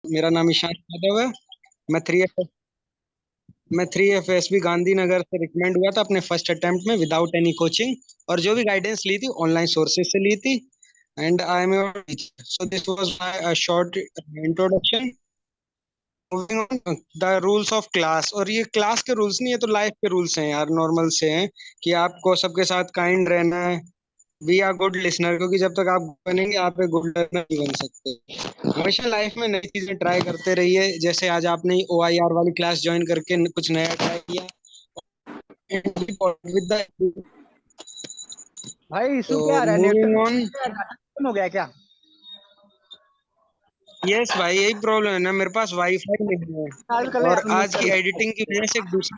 मेरा नाम ईशान यादव है। मैं थ्री एफ मैं 3FSB गांधीनगर से रिकमेंड हुआ था अपने फर्स्ट अटेम्प्ट में विदाउट एनी कोचिंग। और जो भी गाइडेंस ली थी ऑनलाइन सोर्सेज से ली थी। And I am your teacher, so this was my short introduction. Moving on the rules of class. और ये क्लास के रूल्स नहीं, ये तो लाइफ के रूल्स हैं यार, नॉर्मल से हैं कि आपको सबके साथ काइंड रहना है। बी आर गुड लिसनर, क्योंकि जब तक आप बनेंगे आप एक गुड लर्नर नहीं बन सकते। हमेशा लाइफ में नई चीजें ट्राई करते रहिए, जैसे आज आपने OIR वाली क्लास ज्वाइन करके कुछ नया ट्राई किया। विद द भाई तो इशू क्या आ रहा है? Moving network on. हो गया क्या? यस भाई, यही प्रॉब्लम है ना, मेरे पास वाईफाई नहीं है। चार्ज कर ले और यार, म्यूट आज कर की ले। एडिटिंग की वजह से एक दूसरा।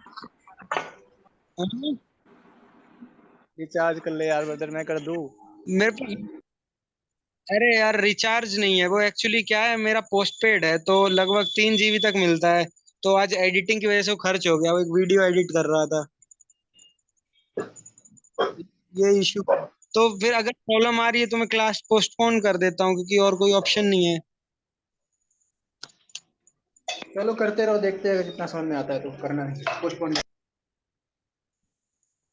रिचार्ज कर ले यार ब्रदर, मैं कर दूं? मेरे पास, अरे यार रिचार्ज नहीं है, वो एक्चुअली क्या है, मेरा पोस्ट पेड है तो लगभग 3 GB तक मिलता है। तो आज एडिटिंग की वजह से वो खर्च हो गया, वो एक वीडियो एडिट कर रहा था। ये इशू। तो फिर अगर प्रॉब्लम आ रही है तो मैं क्लास पोस्टपोन कर देता हूँ, क्योंकि और कोई ऑप्शन नहीं है। चलो करते रहो, देखते हैं जितना समझ में आता है तो करना है पोस्टपोन।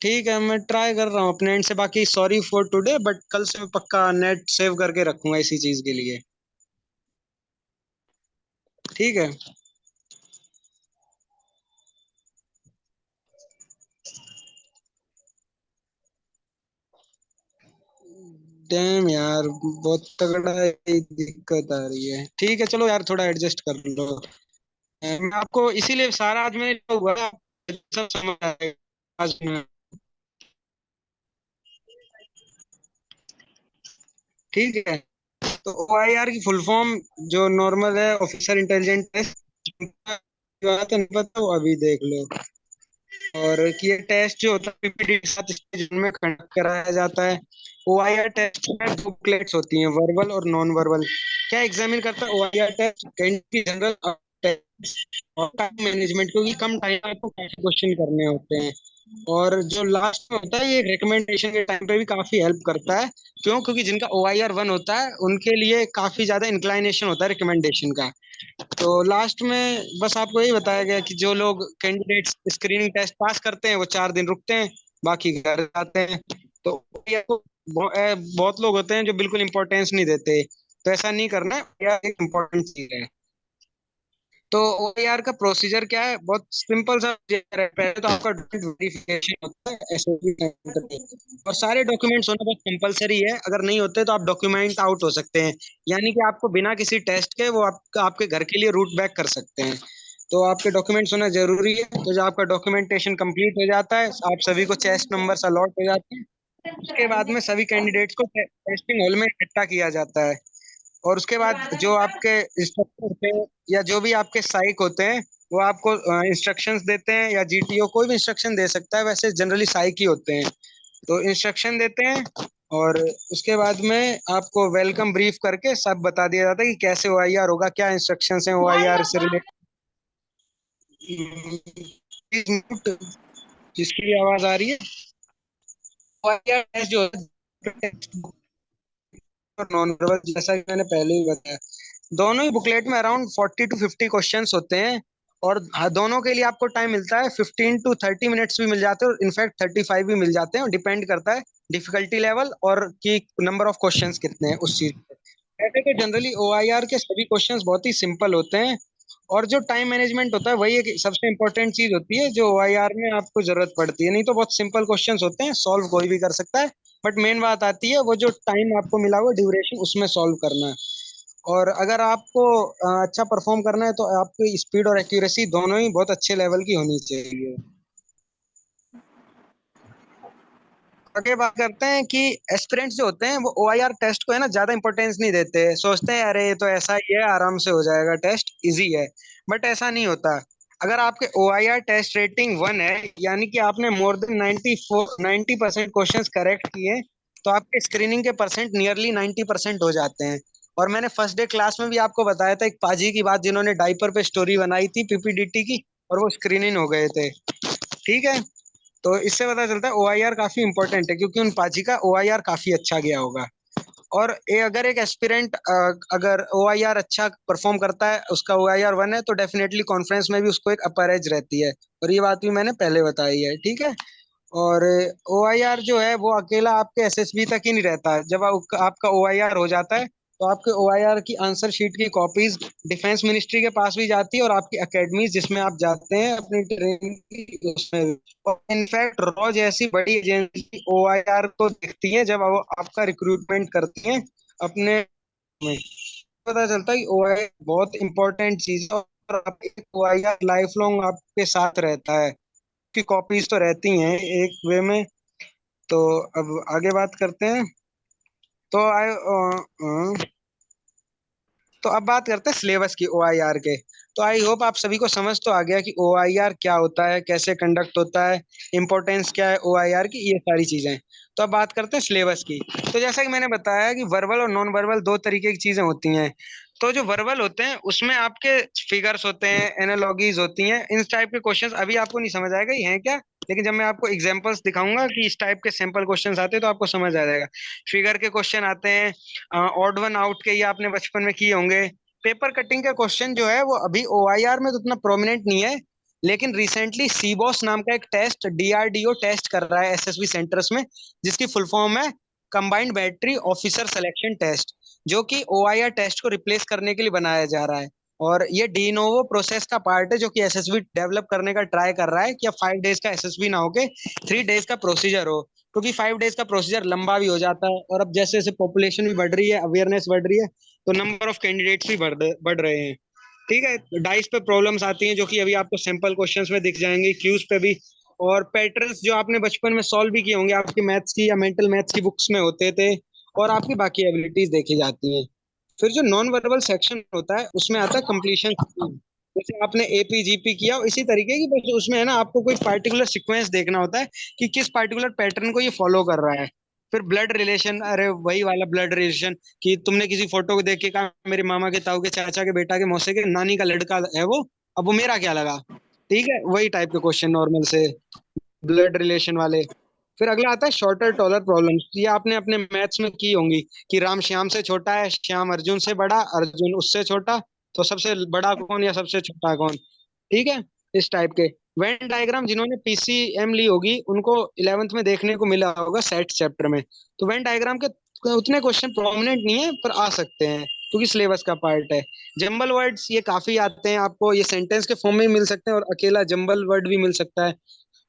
ठीक है, मैं ट्राई कर रहा हूँ अपने एंड से। बाकी सॉरी फॉर टुडे, बट कल से मैं पक्का नेट सेव करके रखूंगा इसी चीज के लिए। ठीक है। डैम यार, बहुत तगड़ा दिक्कत आ रही है। ठीक है चलो यार, थोड़ा एडजस्ट कर लो। मैं आपको इसीलिए सारा आज मैंने जो हुआ सब समझ आएगा आज में। ठीक है। तो OIR की फुल फॉर्म जो नॉर्मल है, ऑफिसर इंटेलिजेंट टेस्ट। जो आता नहीं पता वो अभी देख लो। और कि ये टेस्ट जो होता है PPT के साथ स्टेज में कंडक्ट कराया जाता है। OIR टेस्ट में 2 प्लेट्स होती हैं, वर्बल और नॉन वर्बल। क्या एग्जामिन करता है OIR टेस्ट? कैंडिडेट की जनरल और टाइम मैनेजमेंट, क्योंकि कम टाइम में आपको काफी क्वेश्चन करने होते हैं। और जो लास्ट में होता है ये रिकमेंडेशन के टाइम पे भी काफी हेल्प करता है। क्यों? क्योंकि जिनका OIR 1 होता है उनके लिए काफी ज्यादा इंक्लाइनेशन होता है रिकमेंडेशन का। तो लास्ट में बस आपको यही बताया गया कि जो लोग कैंडिडेट्स स्क्रीनिंग टेस्ट पास करते हैं वो 4 दिन रुकते हैं, बाकी घर जाते हैं। तो OIR को बहुत लोग होते हैं जो बिल्कुल इंपॉर्टेंस नहीं देते। तो ऐसा नहीं करना है, यह एक इम्पोर्टेंट चीज है। तो OIR का प्रोसीजर क्या है? बहुत सिंपल सा procedure है। पहले तो आपका डॉक्यूमेंट वेरिफिकेशन होता है SSB सेंटर पे। और सारे डॉक्यूमेंट्स होना बहुत कंपलसरी है, अगर नहीं होते तो आप डॉक्यूमेंट आउट हो सकते हैं। यानी कि आपको बिना किसी टेस्ट के वो आपके घर के लिए रूट बैक कर सकते हैं। तो आपके डॉक्यूमेंट्स होना जरूरी है। तो जब आपका डॉक्यूमेंटेशन कंप्लीट हो जाता है, आप सभी को चेस्ट नंबर अलॉट हो जाते हैं। उसके बाद में सभी कैंडिडेट्स को टेस्टिंग हॉल में इकट्ठा किया जाता है। और उसके बाद जो आपके इंस्ट्रक्टर होते हैं या जो भी आपके साइक होते हैं, वो आपको इंस्ट्रक्शंस देते हैं, या GTO कोई भी इंस्ट्रक्शन दे सकता है, वैसे जनरली साइक ही होते हैं। तो इंस्ट्रक्शन देते हैं। और उसके बाद में आपको वेलकम ब्रीफ करके सब बता दिया जाता है कि कैसे OIR होगा, क्या इंस्ट्रक्शंस हैं OIR से रिलेटेड। जिसकी भी आवाज आ रही है। OIR टेस्ट जो है नॉन वर्बल, जैसा कि मैंने पहले ही बताया, दोनों ही बुकलेट में अराउंड 40 to 50 क्वेश्चंस होते हैं। और दोनों के लिए आपको टाइम मिलता है, 15 to 30 मिनट्स भी मिल जाते हैं, और इनफैक्ट 35 भी मिल जाते हैं। डिपेंड करता है डिफिकल्टी लेवल और कि नंबर ऑफ क्वेश्चंस कितने हैं उस चीज पे। ऐसे तो जनरली OIR के सभी क्वेश्चंस बहुत ही सिंपल होते हैं। और जो टाइम मैनेजमेंट होता है वही एक सबसे इंपॉर्टेंट चीज होती है जो OIR में आपको जरूरत पड़ती है। नहीं तो बहुत सिंपल क्वेश्चंस होते हैं, सॉल्व कोई भी कर सकता है। बट मेन बात आती है वो जो टाइम आपको मिला हुआ ड्यूरेशन, उसमें सॉल्व करना है। और अगर आपको अच्छा परफॉर्म करना है तो आपकी स्पीड और एक्यूरेसी दोनों ही बहुत अच्छे लेवल की होनी चाहिए। आगे बात करते हैं कि एस्पिरेंट्स जो होते हैं वो OIR टेस्ट को है ना ज्यादा इंपॉर्टेंस नहीं देते, सोचते हैं अरे ये तो ऐसा ही है, आराम से हो जाएगा, टेस्ट इजी है। बट ऐसा नहीं होता। अगर आपके OIR टेस्ट रेटिंग 1 है, यानी कि आपने मोर देन 90% क्वेश्चन करेक्ट किए, तो आपके स्क्रीनिंग के परसेंट नियरली 90% हो जाते हैं। और मैंने फर्स्ट डे क्लास में भी आपको बताया था एक पाजी की बात, जिन्होंने डाइपर पे स्टोरी बनाई थी PPDT की, और वो स्क्रीनिंग हो गए थे। ठीक है। तो इससे पता चलता है OIR काफी इंपॉर्टेंट है, क्योंकि उन पाजी का OIR काफी अच्छा गया होगा। और अगर एक एस्पिरेंट अगर ओआईआर अच्छा परफॉर्म करता है, उसका ओआईआर 1 है, तो डेफिनेटली कॉन्फ्रेंस में भी उसको एक अपर एज रहती है, और ये बात भी मैंने पहले बताई है, ठीक है। और ओआईआर जो है वो अकेला आपके एसएसबी तक ही नहीं रहता है। जब आपका ओआईआर हो जाता है, तो आपके ओआईआर की आंसर शीट की कॉपीज डिफेंस मिनिस्ट्री के पास भी जाती है, और आपकी एकेडमीज जिसमें आप जाते हैं अपनी ट्रेनिंग की, उसमें भी। और इनफैक्ट रॉ जैसी बड़ी एजेंसी ओआईआर को देखती है जब वो आपका रिक्रूटमेंट करती है अपने में। पता चलता है कि ओआईआर बहुत इंपॉर्टेंट चीज है, और आप एक ओआईआर लाइफ लॉन्ग आपके साथ रहता है, की कॉपीज तो रहती हैं एक वे में। तो अब आगे बात करते हैं। तो तो अब बात करते हैं सिलेबस की ओआईआर के। तो आई होप आप सभी को समझ तो आ गया कि ओआईआर क्या होता है, कैसे कंडक्ट होता है, इंपॉर्टेंस क्या है ओआईआर की, ये सारी चीजें। तो अब बात करते हैं सिलेबस की। तो जैसा कि मैंने बताया कि वर्बल और नॉन वर्बल दो तरीके की चीजें होती हैं। तो जो वर्बल होते हैं उसमें आपके फिगर्स होते हैं, एनालॉगीज होती हैं, इस टाइप के क्वेश्चंस अभी आपको नहीं समझ आएगा ये हैं क्या, लेकिन जब मैं आपको एग्जांपल्स दिखाऊंगा कि इस टाइप के सैंपल क्वेश्चंस आते हैं तो आपको समझ आ जाएगा। फिगर के क्वेश्चन आते हैं, ऑड वन आउट के, ये आपने बचपन में किए होंगे। पेपर कटिंग का क्वेश्चन जो है वो अभी ओआईआर में तो उतना प्रोमिनेंट नहीं है, लेकिन रिसेंटली सीबॉस नाम का एक टेस्ट डीआरडीओ टेस्ट कर रहा है एसएसबी सेंटर्स में, जिसकी फुल फॉर्म है combined battery officer selection test, जो कि ओआईआर टेस्ट को रिप्लेस करने के लिए बनाया जा रहा है। और ये डी नोवो प्रोसेस का पार्ट है जो कि एसएसबी डेवलप करने का ट्राई कर रहा है कि अब 5 डेज का एसएसबी ना होके 3 डेज का प्रोसीजर हो, क्योंकि 5 डेज का प्रोसीजर लंबा भी हो जाता है, और अब जैसे जैसे पॉपुलेशन भी बढ़ रही है, अवेयरनेस बढ़ रही है, तो नंबर ऑफ कैंडिडेट्स भी बढ़ रहे हैं। ठीक है, डाइस पे प्रॉब्लम्स आती हैं जो कि अभी आपको सैंपल क्वेश्चंस में दिख जाएंगी, क्यूज पे भी। और पैटर्न्स जो आपने बचपन में सॉल्व भी किए होंगे आपकी मैथ्स की या मेंटल मैथ्स की बुक्स में होते थे, और आपकी बाकी एबिलिटीज देखी जाती हैं। फिर जो नॉन वर्बल सेक्शन होता है उसमें आता है कंप्लीशन। जैसे आपने एपीजीपी किया इसी तरीके की, बस उसमें है ना आपको कोई पर्टिकुलर सीक्वेंस देखना होता है कि किस पर्टिकुलर पैटर्न को ये फॉलो कर रहा है। फिर ब्लड रिलेशन, अरे वही वाला ब्लड रिलेशन, कि तुमने किसी फोटो को देख के कहा मेरे मामा के ताऊ के चाचा के बेटा के मौसे के नानी का लड़का है वो, अब वो मेरा क्या लगा। ठीक है, वही टाइप के क्वेश्चन नॉर्मल से, ब्लड रिलेशन वाले। फिर अगला आता है शॉर्टर टॉलर प्रॉब्लम्स, ये आपने अपने मैथ्स में की होंगी कि राम श्याम से छोटा है, श्याम अर्जुन से बड़ा, अर्जुन उससे छोटा, तो सबसे बड़ा कौन या सबसे छोटा कौन। ठीक है, इस टाइप के। वेन डायग्राम जिन्होंने पीसीएम ली होगी उनको 11th में देखने को मिला होगा सेट चैप्टर में। तो वेन डायग्राम के उतने क्वेश्चन प्रोमिनेंट नहीं है, पर आ सकते हैं क्योंकि सिलेबस का पार्ट है। जंबल वर्ड्स ये काफी आते हैं आपको, ये सेंटेंस के फॉर्म में भी मिल सकते हैं और अकेला जंबल वर्ड भी मिल सकता है।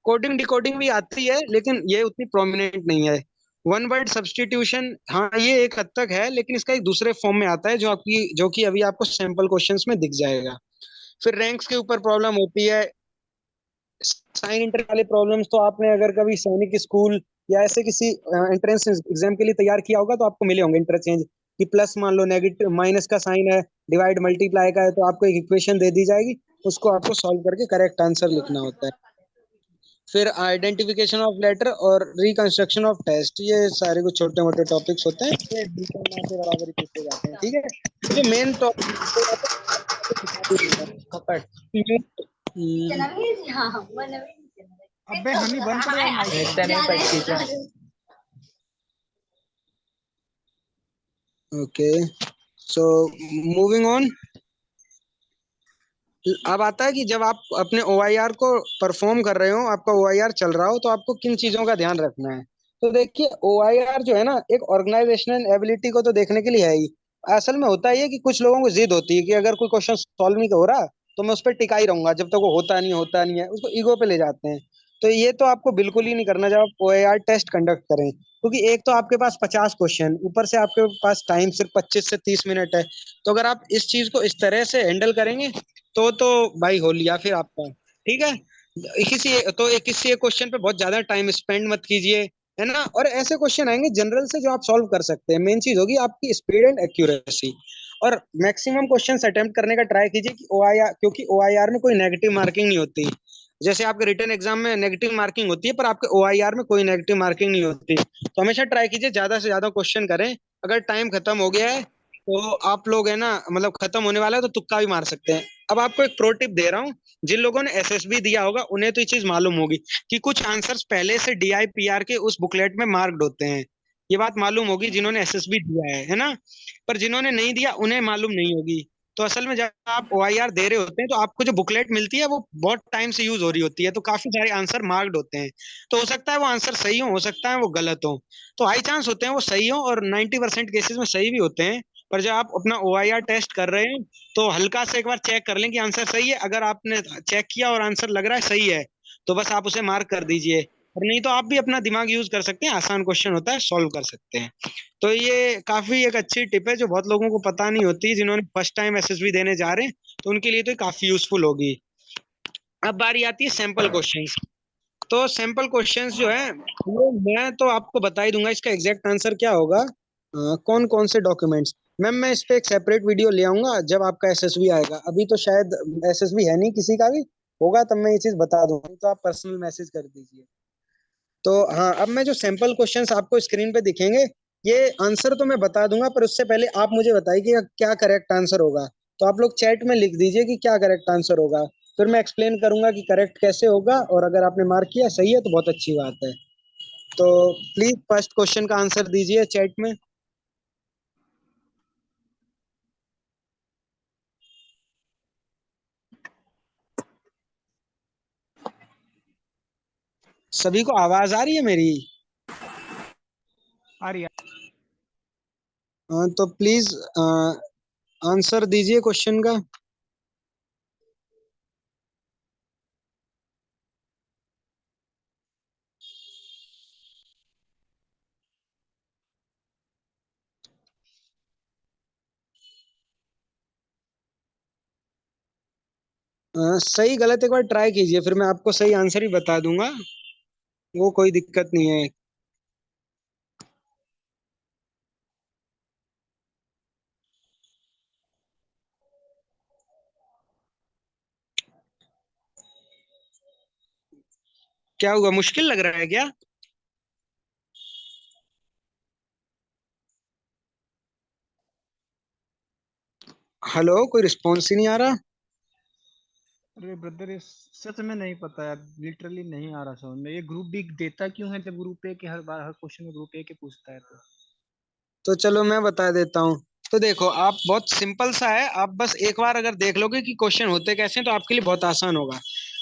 कोडिंग डिकोडिंग भी आती है लेकिन ये उतनी प्रोमिनेंट नहीं है। वन वर्ड सब्स्टिट्यूशन, हाँ ये एक हद तक है, लेकिन इसका एक दूसरे फॉर्म में आता है जो कि अभी आपको सैंपल क्वेश्चंस में दिख जाएगा। फिर रैंक्स के ऊपर प्रॉब्लम होती है। साइन इंटर वाले प्रॉब्लम्स तो आपने अगर कभी सैनिक स्कूल या ऐसे किसी एंट्रेंस एग्जाम के लिए तैयार किया होगा तो आपको मिले होंगे इंटरचेंज, कि प्लस मान लो नेगेटिव माइनस का साइन है, डिवाइड मल्टीप्लाई का है, तो आपको एक इक्वेशन दे दी जाएगी, उसको आपको सॉल्व करके करेक्ट आंसर लिखना होता है। फिर आइडेंटिफिकेशन ऑफ लेटर और रिकंस्ट्रक्शन ऑफ टेस्ट, ये सारे कुछ छोटे मोटे टॉपिक्स होते हैं, ये डिटेल में आपके बराबर ही पूछे जाते हैं। ठीक है, तो जो मेन टॉपिक कपट अबे हमी बंद करो यार माइक। भेजता नहीं पच्चीस ओके, सो मूविंग ऑन। अब आता है कि जब आप अपने ओआईआर को परफॉर्म कर रहे हो, आपका ओआईआर चल रहा हो, तो आपको किन चीजों का ध्यान रखना है। तो देखिए ओआईआर जो है ना, एक ऑर्गेनाइजेशनल एबिलिटी को तो देखने के लिए है ही। असल में होता ही है कि कुछ लोगों को जिद होती है कि अगर कोई क्वेश्चन सॉल्व नहीं हो रहा तो मैं उस पर टिका ही रहूंगा जब तक वो होता नहीं है, उसको ईगो पे ले जाते हैं। तो ये तो आपको बिल्कुल ही नहीं करना जब आप ओआईआर टेस्ट कंडक्ट करें, क्योंकि एक तो आपके पास 50 क्वेश्चन, ऊपर से आपके पास टाइम सिर्फ 25 से 30 मिनट है। तो अगर आप इस चीज को इस तरह से हैंडल करेंगे तो भाई हो लिया फिर आपका। ठीक है, किसी एक क्वेश्चन पे बहुत ज्यादा टाइम स्पेंड मत कीजिए, है ना। और ऐसे क्वेश्चन आएंगे जनरल से जो आप सॉल्व कर सकते हैं, मेन चीज होगी आपकी स्पीड एंड एक्यूरेसी। और मैक्सिमम क्वेश्चंस अटेम्प्ट करने का ट्राई कीजिए कि ओआईआर, क्योंकि ओआईआर में कोई नेगेटिव मार्किंग नहीं होती। जैसे आपके रिटन एग्जाम में नेगेटिव मार्किंग होती है, पर आपके ओआईआर में कोई नेगेटिव मार्किंग नहीं होती। तो हमेशा ट्राई कीजिए ज्यादा से ज्यादा क्वेश्चन करें। अगर टाइम खत्म हो गया है तो आप लोग है ना, मतलब खत्म होने वाला है तो तुक्का भी मार सकते हैं। अब आपको एक प्रो टिप दे रहा हूँ, जिन लोगों ने एसएसबी दिया होगा उन्हें तो ये चीज मालूम होगी कि कुछ आंसर्स पहले से डीआईपीआर के उस बुकलेट में मार्क्ड होते हैं। ये बात मालूम होगी जिन्होंने एसएसबी दिया है ना। पर जिन्होंने नहीं दिया उन्हें मालूम नहीं होगी। तो असल में जब आप ओआईआर दे रहे होते हैं तो आपको जो बुकलेट मिलती है वो बहुत टाइम से यूज हो रही होती है, तो काफी सारे आंसर मार्क्ड होते हैं। तो हो सकता है वो आंसर सही हो सकता है वो गलत हो। तो हाई चांस होते हैं वो सही हो, और 90% केसेस में सही भी होते हैं। पर जब आप अपना ओआईआर टेस्ट कर रहे हैं तो हल्का से एक बार चेक कर लें कि आंसर सही है। अगर आपने चेक किया और आंसर लग रहा है सही है तो बस आप उसे मार्क कर दीजिए। और नहीं तो आप भी अपना दिमाग यूज कर सकते हैं, आसान क्वेश्चन होता है, सॉल्व कर सकते हैं। तो ये काफी एक अच्छी टिप है जो बहुत लोगों को पता नहीं होती, जिन्होंने फर्स्ट टाइम एसएसबी देने जा रहे हैं तो उनके लिए तो ये काफी यूजफुल होगी। अब बारी आती है सैंपल क्वेश्चंस। तो सैंपल क्वेश्चंस जो है वो मैं तो आपको बता ही दूंगा इसका एग्जैक्ट आंसर क्या होगा। कौन कौन से डॉक्यूमेंट्स। मैम मैं इस पे एक सेपरेट वीडियो ले आऊंगा जब आपका एसएसबी आएगा। अभी तो शायद एसएसबी है नहीं किसी का भी, होगा तब मैं ये चीज बता दूंगा, तो आप पर्सनल मैसेज कर दीजिए। तो हाँ, अब मैं जो सैंपल क्वेश्चंस आपको स्क्रीन पे दिखेंगे, ये आंसर तो मैं बता दूंगा पर उससे पहले आप मुझे बताइए कि क्या करेक्ट आंसर होगा। तो आप लोग चैट में लिख दीजिए कि क्या करेक्ट आंसर होगा। फिर मैं एक्सप्लेन करूंगा कि करेक्ट कैसे होगा, और अगर आपने मार्क किया सही है तो बहुत अच्छी बात है। तो प्लीज फर्स्ट क्वेश्चन का आंसर दीजिए चैट में। सभी को आवाज आ रही है मेरी? आ रही है। तो प्लीज आंसर दीजिए क्वेश्चन का। सही गलत एक बार ट्राई कीजिए, फिर मैं आपको सही आंसर ही बता दूंगा, वो कोई दिक्कत नहीं है। क्या हुआ, मुश्किल लग रहा है क्या? हेलो, कोई रिस्पॉन्स ही नहीं आ रहा। अरे ब्रदर, ये सच में नहीं पता यार, लिटरली नहीं आ रहा समझ में। ये ग्रुप बी देता क्यों है जब ग्रुप ए के हर बार हर क्वेश्चन में ग्रुप ए के पूछता है तो। तो चलो मैं बता देता हूँ। तो देखो, आप बहुत सिंपल सा है, आप बस एक बार अगर देख लोगे कि क्वेश्चन होते कैसे हैं तो आपके लिए बहुत आसान होगा।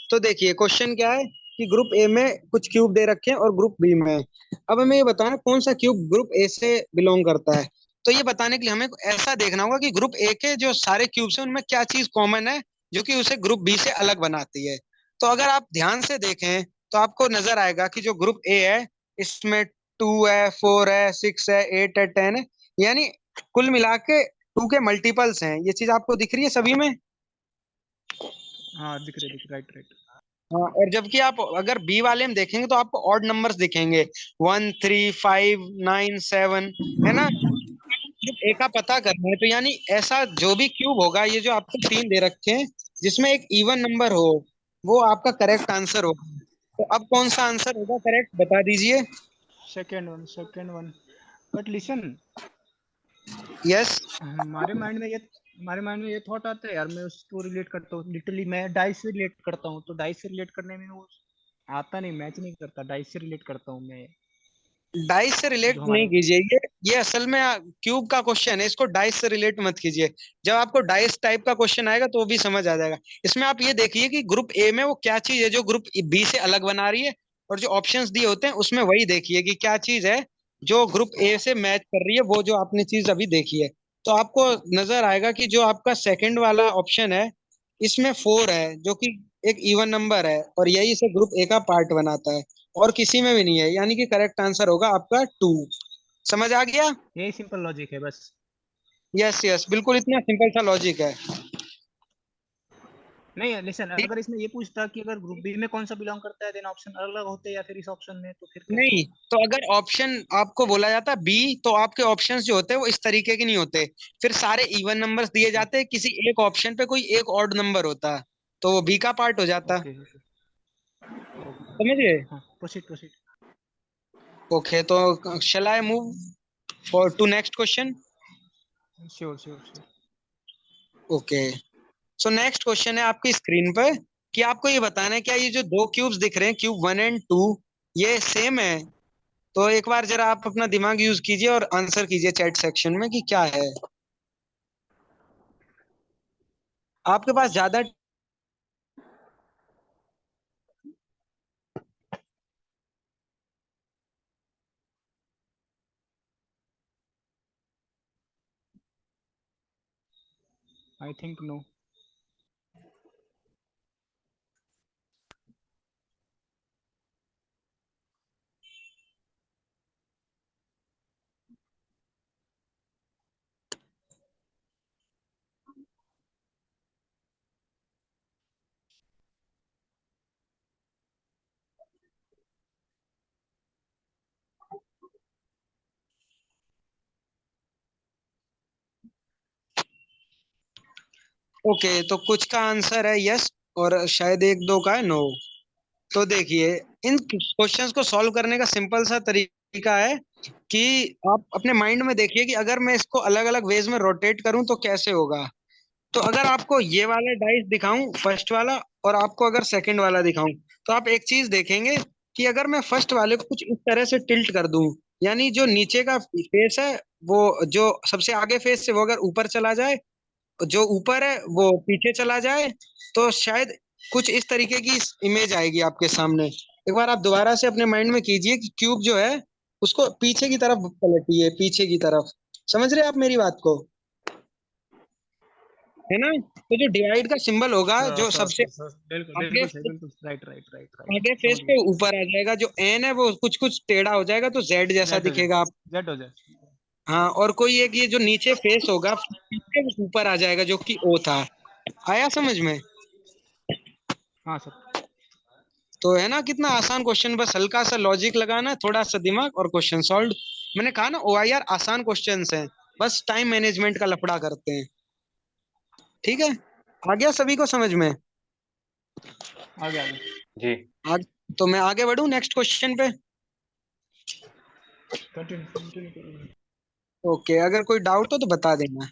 तो देखिए क्वेश्चन क्या है कि ग्रुप ए में कुछ क्यूब दे रखे हैं और ग्रुप बी में। अब हमें ये बताना कौन सा क्यूब ग्रुप ए से बिलोंग करता है। तो ये बताने के लिए हमें ऐसा देखना होगा कि ग्रुप ए के जो सारे क्यूब्स हैं उनमें क्या चीज कॉमन है जो कि उसे ग्रुप बी से अलग बनाती है। तो अगर आप ध्यान से देखें तो आपको नजर आएगा कि जो ग्रुप ए है इसमें 2 है, 4 है, 6 है, 8 है, 10 है, यानी कुल मिला के 2 के मल्टीपल्स हैं। ये चीज आपको दिख रही है सभी में? हाँ दिख रहे, दिख राइट राइट। हाँ, और जबकि आप अगर बी वाले में देखेंगे तो आपको ऑड नंबर्स दिखेंगे, 1, 3, 5, 9, 7, है ना। सिर्फ ए का पता करना है, तो यानी ऐसा जो भी क्यूब होगा, ये जो आपको 3 दे रखे हैं जिसमें एक इवन नंबर हो, वो आपका करेक्ट आंसर होगा। तो अब कौन सा आंसर होगा करेक्ट, बता दीजिए। Second one, second one. But listen, yes. हमारे माइंड में ये थॉट आता है यार, मैं उसको रिलेट करता हूँ लिटरली, मैं डाइस से रिलेट करता हूँ, तो डाइस से रिलेट करने में वो आता नहीं, मैच नहीं करता। डाइस से रिलेट करता हूँ मैं, डाइस से रिलेट जो नहीं हमारे। कीजिए, ये असल में क्यूब का क्वेश्चन है, इसको डाइस से रिलेट मत कीजिए। जब आपको डाइस टाइप का क्वेश्चन आएगा तो वो भी समझ आ जाएगा। इसमें आप ये देखिए कि ग्रुप ए में वो क्या चीज है जो ग्रुप बी से अलग बना रही है, और जो ऑप्शंस दिए होते हैं उसमें वही देखिए कि क्या चीज है जो ग्रुप ए से मैच कर रही है, वो जो आपने चीज अभी देखी है। तो आपको नजर आएगा कि जो आपका सेकंड वाला ऑप्शन है इसमें 4 है जो कि एक इवन नंबर है, और यही इसे ग्रुप ए का पार्ट बनाता है, और किसी में भी नहीं है, यानी कि करेक्ट आंसर होगा आपका 2। समझ आ गया? यही सिंपल लॉजिक है बस। यस यस, बिल्कुल इतना सिंपल सा लॉजिक है। नहीं लिसन, ठीक। अगर इसमें ये पूछता कि अगर ग्रुप बी में कौन सा बिलोंग करता है, देन ऑप्शन अलग अलग होते या फिर इस ऑप्शन में, तो फिर कैसे नहीं, होगा? तो अगर ऑप्शन आपको बोला जाता है बी, तो आपके ऑप्शंस जो होते हैं वो इस तरीके के नहीं होते। फिर सारे इवन नंबर्स दिए ओके जाते हैं, किसी एक ऑप्शन पे कोई एक ऑड नंबर होता, तो वो बी का पार्ट हो जाता। ओके ओके समझ ओके गए? ओके, हाँ प्रोसीड प्रोसीड। ओके, तो shall I move for to next question? Sure sure sure. Okay, so next question है आपकी स्क्रीन पर कि आपको ये बताना है क्या ये जो 2 क्यूब्स दिख रहे हैं, क्यूब 1 एंड 2, ये सेम है। तो एक बार जरा आप अपना दिमाग यूज कीजिए और आंसर कीजिए चैट सेक्शन में कि क्या है। आपके पास ज्यादा। I think no. ओके, तो कुछ का आंसर है यस और शायद एक दो का है नो। तो देखिए, इन क्वेश्चंस को सॉल्व करने का सिंपल सा तरीका है कि आप अपने माइंड में देखिए कि अगर मैं इसको अलग अलग वेज में रोटेट करूं तो कैसे होगा। तो अगर आपको ये वाला डाइस दिखाऊं फर्स्ट वाला, और आपको अगर सेकंड वाला दिखाऊं, तो आप एक चीज देखेंगे कि अगर मैं फर्स्ट वाले को कुछ इस तरह से टिल्ट कर दूं, यानी जो नीचे का फेस है, वो जो सबसे आगे फेस से वो अगर ऊपर चला जाए, जो ऊपर है वो पीछे चला जाए, तो शायद कुछ इस तरीके की इमेज आएगी आपके सामने। एक बार आप दोबारा से अपने माइंड में कीजिए कि क्यूब जो है उसको पीछे की तरफ पलटिए, पीछे की तरफ। समझ रहे हैं आप मेरी बात को? है ना? तो जो डिवाइड का सिंबल होगा, जो सबसे बिल्कुल आगे बिल्कुल सही, बिल्कुल राइट राइट राइट राइट, आगे फेस समझ पे गया। ऊपर आ जाएगा, जो एन है वो कुछ कुछ टेढ़ा हो जाएगा तो जेड जैसा जेड हो जाए, दिखेगा आप। जेड हो जाए। हाँ, और कोई एक ये जो नीचे फेस होगा पीछे वो ऊपर आ जाएगा, जो कि ओ था। आया समझ में? हाँ सर। तो है ना, कितना आसान क्वेश्चन, बस हल्का सा लॉजिक लगाना है, थोड़ा सा दिमाग और क्वेश्चन सॉल्व। मैंने कहा ना ओआईआर आसान क्वेश्चंस हैं, बस टाइम मैनेजमेंट का लफड़ा करते हैं। ठीक है, आ गया सभी को समझ में? आगे आगे। जी। आग, तो मैं आगे बढ़ूं नेक्स्ट क्वेश्चन पे। कंटिन्यू कंटिन्यू करो। ओके, अगर कोई डाउट हो तो बता देना।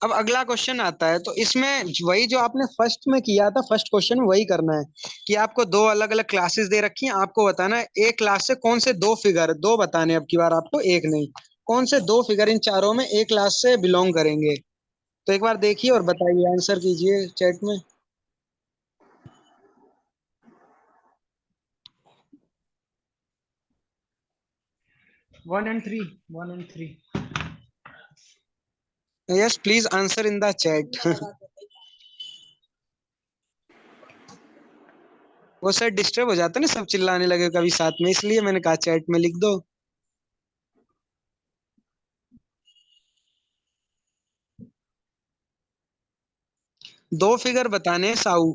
अब अगला क्वेश्चन आता है, तो इसमें वही जो आपने फर्स्ट में किया था, फर्स्ट क्वेश्चन वही करना है कि आपको दो अलग अलग क्लासेस दे रखी हैं, आपको बताना है एक क्लास से कौन से दो फिगर, दो बताने हैं अब की बार आपको, एक नहीं, कौन से दो फिगर इन चारों में एक क्लास से बिलोंग करेंगे। तो एक बार देखिए और बताइए, आंसर कीजिए चैट में। 1 and 3, 1 and 3। Yes, please answer in the chat. वो शायद डिस्टर्ब हो जाता है ना, सब चिल्लाने लगे कभी साथ में, इसलिए मैंने कहा चैट में लिख दो। दो फिगर बताने हैं साऊ।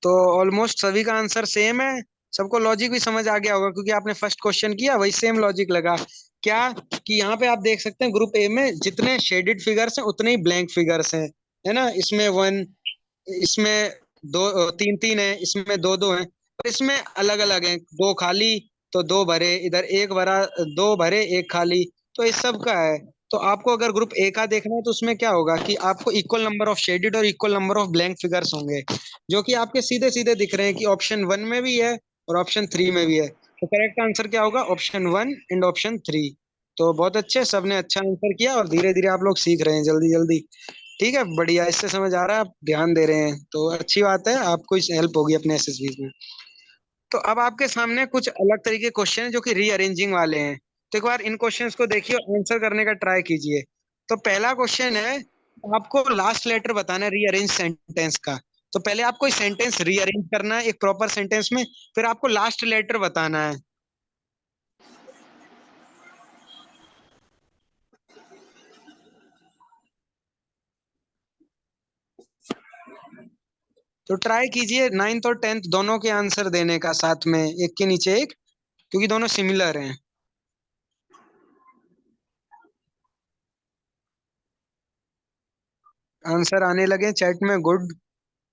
तो ऑलमोस्ट सभी का आंसर सेम है। सबको लॉजिक भी समझ आ गया होगा, क्योंकि आपने फर्स्ट क्वेश्चन किया वही सेम लॉजिक लगा। क्या कि यहाँ पे आप देख सकते हैं ग्रुप ए में जितने शेडेड फिगर्स हैं उतने ही ब्लैंक फिगर्स हैं। है ना? इसमें वन, इसमें दो, तीन तीन है, इसमें दो दो हैं, तो इसमें अलग अलग हैं, दो खाली तो दो भरे, इधर एक भरा, दो भरे एक खाली, तो इस सब का है। तो आपको अगर ग्रुप ए का देखना है तो उसमें क्या होगा कि आपको इक्वल नंबर ऑफ शेडेड और equal number of blank figures होंगे, जो कि आपके सीधे सीधे दिख रहे हैं कि ऑप्शन वन में भी है और ऑप्शन थ्री में भी है। तो करेक्ट आंसर क्या होगा? Option one and option three. तो बहुत अच्छे, सबने अच्छा आंसर किया और धीरे धीरे आप लोग सीख रहे हैं जल्दी जल्दी। ठीक है, बढ़िया, इससे समझ आ रहा है, आप ध्यान दे रहे हैं तो अच्छी बात है, आपको इस हेल्प होगी अपने एसएसबी में। तो अब आपके सामने कुछ अलग तरीके क्वेश्चन हैं जो कि रीअरेंजिंग वाले हैं। तो एक बार इन क्वेश्चंस को देखिए और आंसर करने का ट्राई कीजिए। तो पहला क्वेश्चन है, आपको लास्ट लेटर बताना है रीअरेंज सेंटेंस का। तो पहले आपको इस सेंटेंस रीअरेंज करना है एक प्रॉपर सेंटेंस में, फिर आपको लास्ट लेटर बताना है। तो ट्राई कीजिए नाइन्थ और टेंथ दोनों के आंसर देने का साथ में, एक के नीचे एक, क्योंकि दोनों सिमिलर हैं। आंसर आने लगे चैट में, गुड।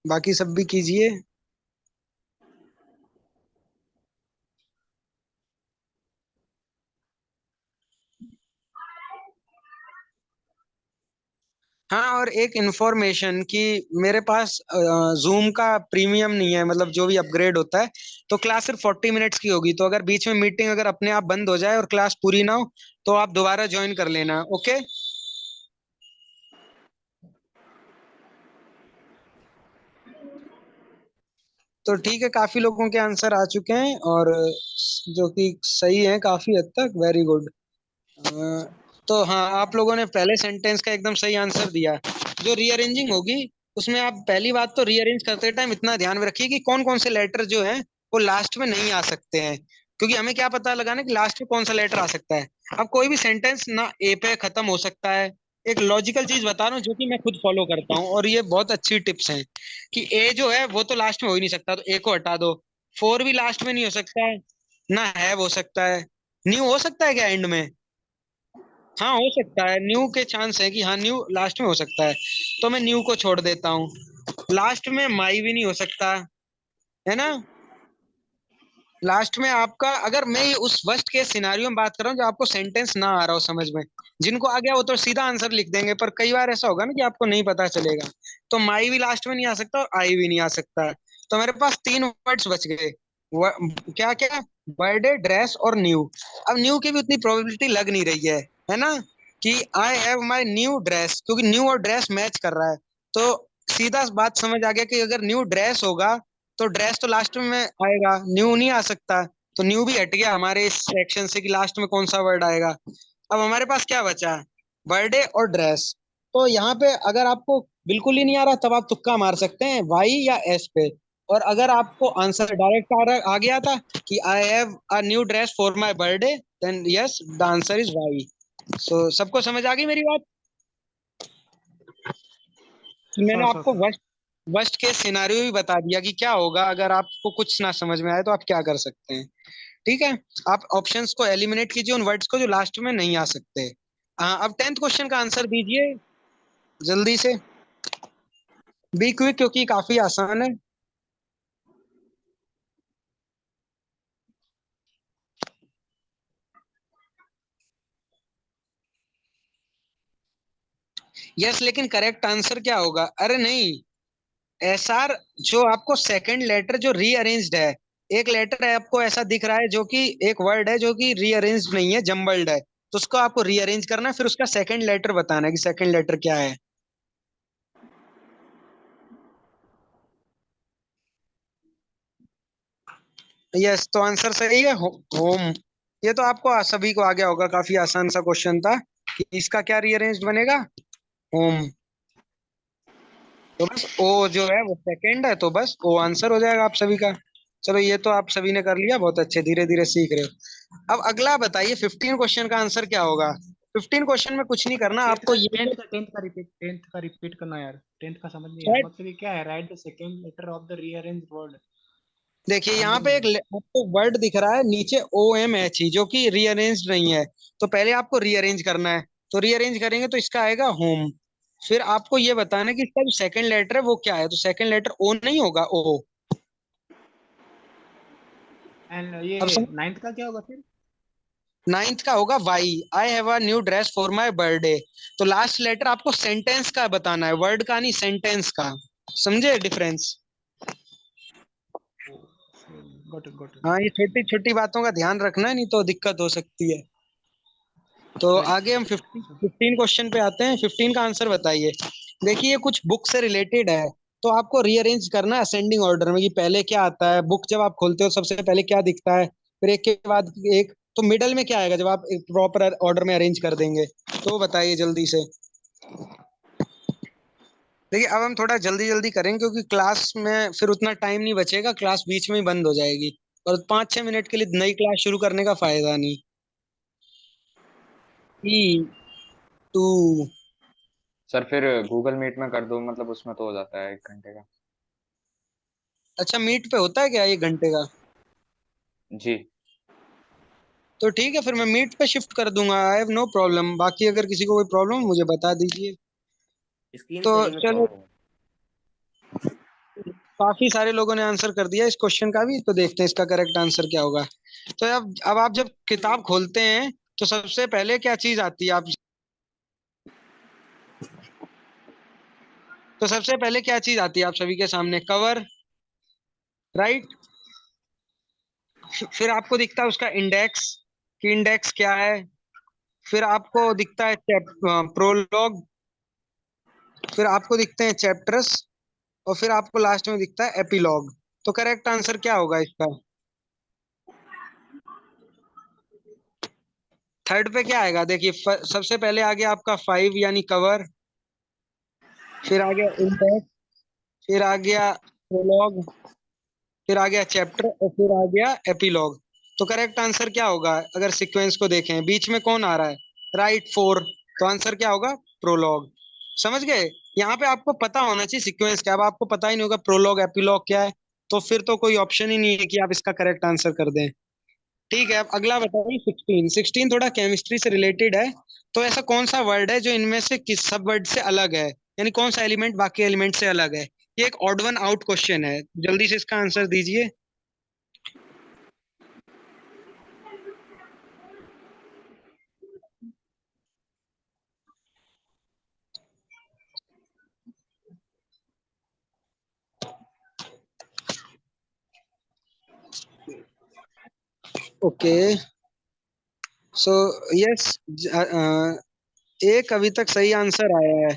बाकी सब भी कीजिए। हाँ, और एक इन्फॉर्मेशन कि मेरे पास जूम का प्रीमियम नहीं है, मतलब जो भी अपग्रेड होता है, तो क्लास सिर्फ 40 मिनट्स की होगी। तो अगर बीच में मीटिंग अगर अपने आप बंद हो जाए और क्लास पूरी ना हो, तो आप दोबारा ज्वाइन कर लेना। ओके। तो ठीक है, काफी लोगों के आंसर आ चुके हैं, और जो कि सही है काफी हद तक। Very good. तो हाँ, आप लोगों ने पहले सेंटेंस का एकदम सही आंसर दिया। जो रीअरेंजिंग होगी, उसमें आप पहली बात तो रीअरेंज करते टाइम इतना ध्यान में रखिए कि कौन कौन से लेटर जो है वो लास्ट में नहीं आ सकते हैं। क्योंकि हमें क्या पता लगाना कि लास्ट में कौन सा लेटर आ सकता है। अब कोई भी सेंटेंस ना ए पे खत्म हो सकता है। एक लॉजिकल चीज बता रहा हूँ जो कि मैं खुद फॉलो करता हूँ, और ये बहुत अच्छी टिप्स हैं। कि ए जो है वो तो लास्ट में हो ही नहीं सकता, तो ए को हटा दो। फोर भी लास्ट में नहीं हो सकता है। ना हैव हो सकता है। न्यू हो सकता है क्या एंड में? हाँ, हो सकता है, न्यू के चांस है कि हाँ न्यू लास्ट में हो सकता है। तो मैं न्यू को छोड़ देता हूँ। लास्ट में माई भी नहीं हो सकता, है ना? लास्ट में आपका, अगर मैं ये उस वर्स्ट केस सिनारियो में बात कर रहा हूँ, जो आपको सेंटेंस ना आ रहा हो समझ में। जिनको आ गया वो तो सीधा आंसर लिख देंगे, पर कई बार ऐसा होगा ना कि आपको नहीं पता चलेगा। तो माई भी लास्ट में नहीं आ सकता और आई भी नहीं आ सकता। तो मेरे पास तीन वर्ड्स बच गए। क्या क्या? बर्थडे, ड्रेस और न्यू। अब न्यू की भी उतनी प्रोबेबिलिटी लग नहीं रही है ना? कि I have my new dress, क्योंकि न्यू और ड्रेस मैच कर रहा है। तो सीधा बात समझ आ गया कि अगर न्यू ड्रेस होगा, तो ड्रेस तो लास्ट में आएगा, न्यू नहीं आ सकता। तो न्यू भी हट गया हमारे इस सेक्शन से कि लास्ट में कौन सा वर्ड आएगा। अब हमारे पास क्या बचा? बर्थडे और ड्रेस। तो यहाँ पे अगर आपको बिल्कुल ही नहीं आ रहा, तब आप तुक्का मार सकते हैं वाई या एस पे। और अगर आपको आंसर डायरेक्ट आ गया था कि I have a new dress for my birthday, then yes the answer is Y. So सबको समझ आ गई मेरी बात? कि मैंने हाँ आपको sir. Worst worst case scenario भी बता दिया कि क्या होगा अगर आपको कुछ ना समझ में आए तो आप क्या कर सकते हैं। ठीक है। आप ऑप्शंस को एलिमिनेट कीजिए, उन वर्ड्स को जो लास्ट में नहीं आ सकते। अब 10th क्वेश्चन का आंसर दीजिए जल्दी से। बी क्विक, क्योंकि काफी आसान है। यस, लेकिन करेक्ट आंसर क्या होगा? अरे नहीं, एस आर। जो आपको सेकंड लेटर जो रीअरेंज्ड है, एक लेटर है आपको ऐसा दिख रहा है जो कि एक वर्ड है जो कि रीअरेंज्ड नहीं है, जम्बल्ड है। तो उसको आपको रीअरेंज करना है, फिर उसका सेकंड लेटर बताना है कि सेकंड लेटर क्या है। यस, तो आंसर सही है, होम। ये तो आपको सभी को आ गया होगा, काफी आसान सा क्वेश्चन था कि इसका क्या रीअरेंज्ड बनेगा। होम। तो बस ओ जो है वो सेकंड है, तो बस ओ आंसर हो जाएगा आप सभी का। चलो, ये तो आप सभी ने कर लिया, बहुत अच्छे, धीरे धीरे सीख रहे हो। अब अगला बताइए, 15 क्वेश्चन का आंसर क्या होगा? 15 क्वेश्चन में कुछ नहीं करना टेंथ आपको, का ये टेंथ तो का टेंथ का रिपीट करना यार। टेंथ का समझ नहीं आया, शायद। मतलब ये क्या है? Write the second letter of the rearrange word. देखिए, समझ यहाँ पे नहीं एक आया। आपको वर्ड दिख रहा है नीचे, ओ एम एच ई, जो कि रीअरेंज नहीं है। तो पहले आपको रीअरेंज करना है। तो रीअरेंज करेंगे तो इसका आएगा होम। फिर आपको ये बताना है कि इसका जो सेकंड लेटर है वो क्या है, तो सेकंड लेटर ओ नहीं होगा, ओ। एंड अब ये नाइन्थ का क्या होगा फिर? नाइन्थ का होगा Y. I have a new dress for my birthday. तो लास्ट लेटर आपको सेंटेंस का बताना है, वर्ड का नहीं, सेंटेंस का। समझे डिफरेंस? गॉट इट गॉट हाँ, इट। ये छोटी छोटी बातों का ध्यान रखना है, नहीं तो दिक्कत हो सकती है। तो राइट आगे हम सर। 15 क्वेश्चन पे आते हैं। 15 का आंसर बताइए। देखिए, ये कुछ बुक से रिलेटेड है। तो आपको रीअरेंज करना है असेंडिंग ऑर्डर में, कि पहले क्या आता है। बुक जब आप खोलते हो सबसे पहले क्या दिखता है, फिर एक के बाद एक, तो मिडल में क्या आएगा जब आप एक प्रॉपर ऑर्डर में अरेंज कर देंगे? तो बताइए जल्दी से। देखिए, अब हम थोड़ा जल्दी जल्दी करेंगे, क्योंकि क्लास में फिर उतना टाइम नहीं बचेगा, क्लास बीच में ही बंद हो जाएगी। और 5-6 मिनट के लिए नई क्लास शुरू करने का फायदा नहीं। 2। सर फिर गूगल मीट में कर दो, मतलब उसमें तो हो जाता है 1 घंटे का। अच्छा, मीट पे होता है क्या 1 घंटे का? जी। तो ठीक है, फिर मैं मीट पे शिफ्ट कर दूंगा, आई हैव नो प्रॉब्लम। बाकी अगर किसी को कोई प्रॉब्लम मुझे बता दीजिए। स्क्रीन तो शेयरिंग में चलो, प्रॉब्लम है। काफी सारे लोगों ने आंसर कर दिया इस क्वेश्चन का भी, तो देखते हैं इसका करेक्ट आंसर क्या होगा। तो अब आप जब किताब खोलते हैं, तो सबसे पहले क्या चीज आती है आप? तो सबसे पहले क्या चीज आती है आप सभी के सामने? Cover, right. फिर आपको दिखता है उसका इंडेक्स, कि इंडेक्स क्या है। फिर आपको दिखता है प्रोलॉग। फिर आपको दिखते हैं चैप्टर्स। और फिर आपको लास्ट में दिखता है एपिलॉग। तो करेक्ट आंसर क्या होगा इसका? थर्ड पे क्या आएगा? देखिए, सबसे पहले आ गया आपका 5 यानी कवर। फिर आ गया इंडेक्स। फिर आ गया प्रोलॉग। फिर आ गया चैप्टर और फिर आ गया एपिलॉग। तो करेक्ट आंसर क्या होगा अगर सीक्वेंस को देखें? बीच में कौन आ रहा है? राइट, 4। तो आंसर क्या होगा? प्रोलॉग। समझ गए? यहाँ पे आपको पता होना चाहिए सीक्वेंस क्या है। अब आपको पता ही नहीं होगा प्रोलॉग एपिलॉग क्या है, तो फिर तो कोई ऑप्शन ही नहीं है कि आप इसका करेक्ट आंसर कर दें। ठीक है, अब अगला बताइए 16। 16 थोड़ा केमिस्ट्री से रिलेटेड है। तो ऐसा कौन सा वर्ड है जो इनमें से किस सब वर्ड से अलग है, यानी कौन सा एलिमेंट बाकी एलिमेंट से अलग है? ये एक ऑड वन आउट क्वेश्चन है, जल्दी से इसका आंसर दीजिए। ओके, सो यस, एक अभी तक सही आंसर आया है।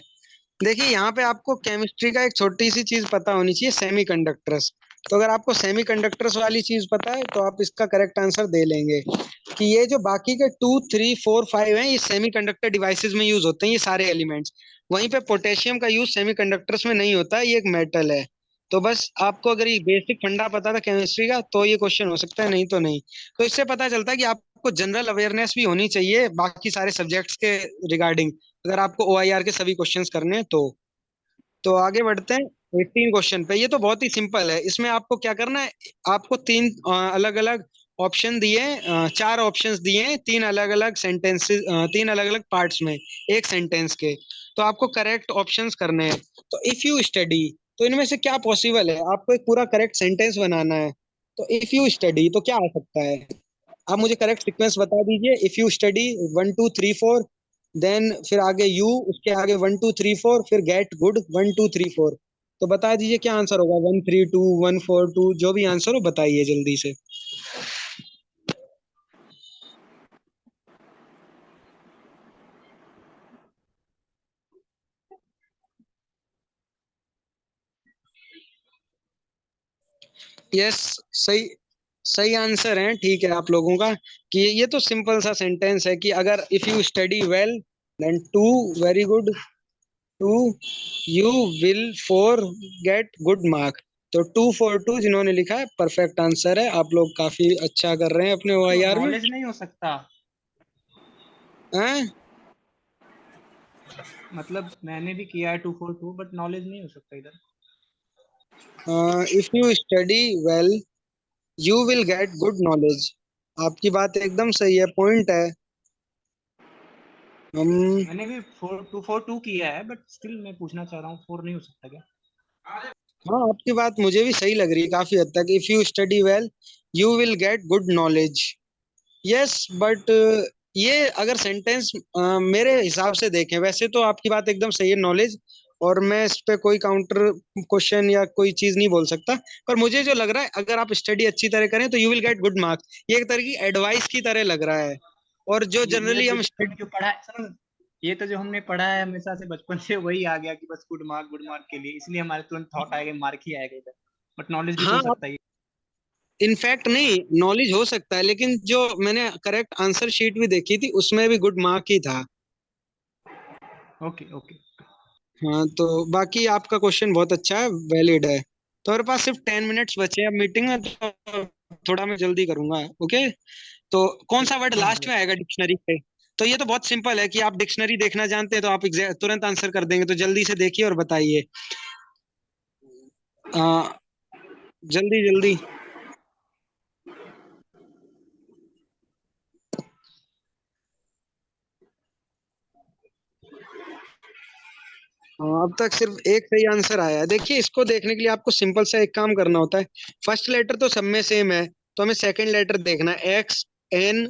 देखिए, यहाँ पे आपको केमिस्ट्री का एक छोटी सी चीज पता होनी चाहिए, सेमीकंडक्टर्स। तो अगर आपको सेमीकंडक्टर्स वाली चीज पता है तो आप इसका करेक्ट आंसर दे लेंगे कि ये जो बाकी के 2, 3, 4, 5 हैं, ये सेमीकंडक्टर डिवाइसेस में यूज होते हैं, ये सारे एलिमेंट्स। वहीं पे पोटेशियम का यूज सेमीकंडक्टर्स में नहीं होता है, ये एक मेटल है। तो बस आपको अगर ये बेसिक फंडा पता था केमिस्ट्री का तो ये क्वेश्चन हो सकता है, नहीं तो नहीं। तो इससे पता चलता है कि आपको जनरल अवेयरनेस भी होनी चाहिए बाकी सारे सब्जेक्ट्स के रिगार्डिंग, अगर आपको ओआईआर के सभी क्वेश्चंस करने हैं तो आगे बढ़ते हैं 18 क्वेश्चन पे। ये तो बहुत ही सिंपल है, इसमें आपको क्या करना है? आपको तीन अलग अलग ऑप्शन दिए, चार ऑप्शंस दिए हैं, तीन अलग अलग सेंटेंसेस, तीन अलग अलग पार्ट्स में एक सेंटेंस के। तो आपको करेक्ट ऑप्शंस करने हैं। तो इफ यू स्टडी, तो इनमें से क्या पॉसिबल है? आपको एक पूरा करेक्ट सेंटेंस बनाना है। तो इफ यू स्टडी तो क्या आ सकता है? आप मुझे करेक्ट सीक्वेंस बता दीजिए। इफ यू स्टडी 1, 2, 3, 4, देन फिर आगे यू, उसके आगे 1, 2, 3, 4, फिर गेट गुड 1, 2, 3, 4। तो बता दीजिए क्या आंसर होगा? 1, 3, 2, 1, 4, 2, जो भी आंसर हो बताइए जल्दी से। यस, सही, सही आंसर है। ठीक है आप लोगों का, कि ये तो सिंपल सा सेंटेंस है कि अगर if you study well then 2, very good, 2, you will 4, get good mark. तो 2, 4, 2 जिन्होंने लिखा है परफेक्ट आंसर है। आप लोग काफी अच्छा कर रहे हैं अपने तो ओआईआर में। नॉलेज नहीं हो सकता? हैं? मतलब मैंने भी किया है 242, बट नॉलेज नहीं हो सकता इधर। If you study well you will get good knowledge. आपकी बात एकदम सही है, पॉइंट है। हम, मैंने भी 242 किया है, बट स्टिल मैं पूछना चाह रहा हूँ, 4 नहीं हो सकता क्या? हाँ, आपकी बात मुझे भी सही लग रही है काफी हद तक। If you study well you will get good knowledge. Yes, but ये अगर सेंटेंस मेरे हिसाब से देखें, वैसे तो आपकी बात एकदम सही है, नॉलेज। और मैं इस पे कोई काउंटर क्वेश्चन या कोई चीज नहीं बोल सकता। पर मुझे जो लग रहा है, अगर आप स्टडी अच्छी तरह करें तो you will get good marks, ये एक तरह की एडवाइस की तरह लग रहा है। और जो ये जनरली हम हमने जो पढ़ा है, सुनो, ये तो जो हमने पढ़ा है हमेशा से बचपन से वही आ गया कि बस गुड मार्क के लिए, इसलिए हमारे तुरंत थॉट आएगा मार्क ही आएगा इधर। बट नॉलेज भी तो हाँ, हो आप सकता है। इनफैक्ट नहीं, नॉलेज हो सकता है, लेकिन जो मैंने करेक्ट आंसर शीट भी देखी थी उसमें भी गुड मार्क ही था। Okay okay. हाँ, तो बाकी आपका क्वेश्चन बहुत अच्छा है, वैलिड है। तो मेरे पास सिर्फ 10 मिनट्स बचे हैं अब मीटिंग में, तो थोड़ा मैं जल्दी करूंगा। ओके, तो कौन सा वर्ड हाँ लास्ट में आएगा डिक्शनरी पे? तो ये तो बहुत सिंपल है कि आप डिक्शनरी देखना जानते हैं तो आप तुरंत आंसर कर देंगे। तो जल्दी से देखिए और बताइए। जल्दी जल्दी। हाँ, अब तक सिर्फ एक सही आंसर आया है। देखिए, इसको देखने के लिए आपको सिंपल सा एक काम करना होता है। फर्स्ट लेटर तो सब में सेम है, तो हमें सेकंड लेटर देखना है, एक्स, एन।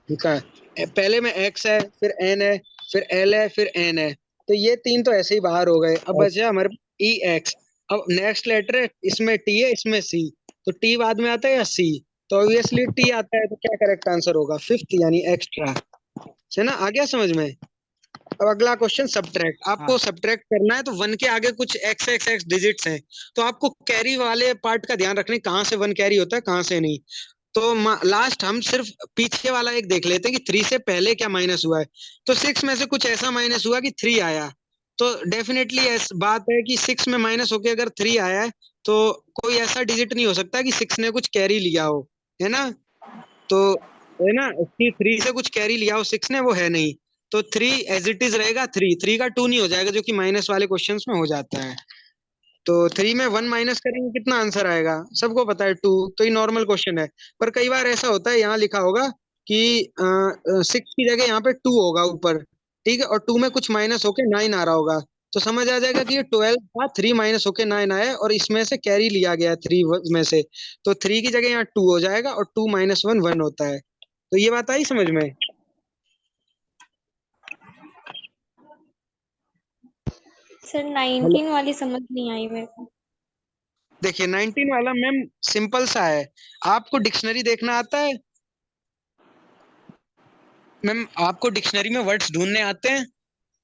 ठीक है, पहले में एक्स है, फिर एन है, फिर एल है, फिर एन है। तो ये तीन तो ऐसे ही बाहर हो गए। अब बचा हमारे ई एक्स। अब नेक्स्ट लेटर है, इसमें टी है, इसमें सी। तो टी बाद में आता है या सी? तो ऑब्वियसली टी आता है, तो क्या करेक्ट आंसर होगा? फिफ्थ यानी एक्स्ट्रा। है ना, आ गया समझ में? अब अगला क्वेश्चन सब्ट्रैक्ट। आपको हाँ सब्ट्रैक्ट करना है, तो वन के आगे कुछ एक्स एक्स एक्स डिजिट्स हैं, तो आपको कैरी वाले पार्ट का ध्यान रखना है, कहाँ से वन कैरी होता है कहाँ से नहीं। तो लास्ट हम सिर्फ पीछे वाला एक देख लेते हैं कि थ्री से पहले क्या माइनस हुआ है। तो सिक्स में से कुछ ऐसा माइनस हुआ कि थ्री आया। तो डेफिनेटली बात है कि सिक्स में माइनस होके अगर थ्री आया है, तो कोई ऐसा डिजिट नहीं हो सकता कि सिक्स ने कुछ कैरी लिया हो। है ना? तो है ना कि थ्री से कुछ कैरी लिया हो सिक्स ने, वो है नहीं। तो थ्री एज इट इज रहेगा, थ्री थ्री का टू नहीं हो जाएगा, जो कि माइनस वाले क्वेश्चंस में हो जाता है। तो थ्री में वन माइनस करेंगे, कितना आंसर आएगा? सबको पता है, टू। तो ये नॉर्मल क्वेश्चन है। पर कई बार ऐसा होता है, यहाँ लिखा होगा कि सिक्स की जगह यहाँ पे टू होगा ऊपर। ठीक है, और टू में कुछ माइनस होके नाइन आ रहा होगा। तो समझ आ जाएगा कि ये 12 था, थ्री माइनस होके नाइन आया, और इसमें से कैरी लिया गया थ्री में से। तो थ्री की जगह यहाँ टू हो जाएगा, और टू माइनस वन वन होता है। तो ये बात आई समझ में? सर 19 वाली समझ नहीं आई मेरे को। देखिए 19 वाला मैम सिंपल सा है। आपको डिक्शनरी देखना आता है? मैम आपको डिक्शनरी में वर्ड्स ढूंढने आते हैं?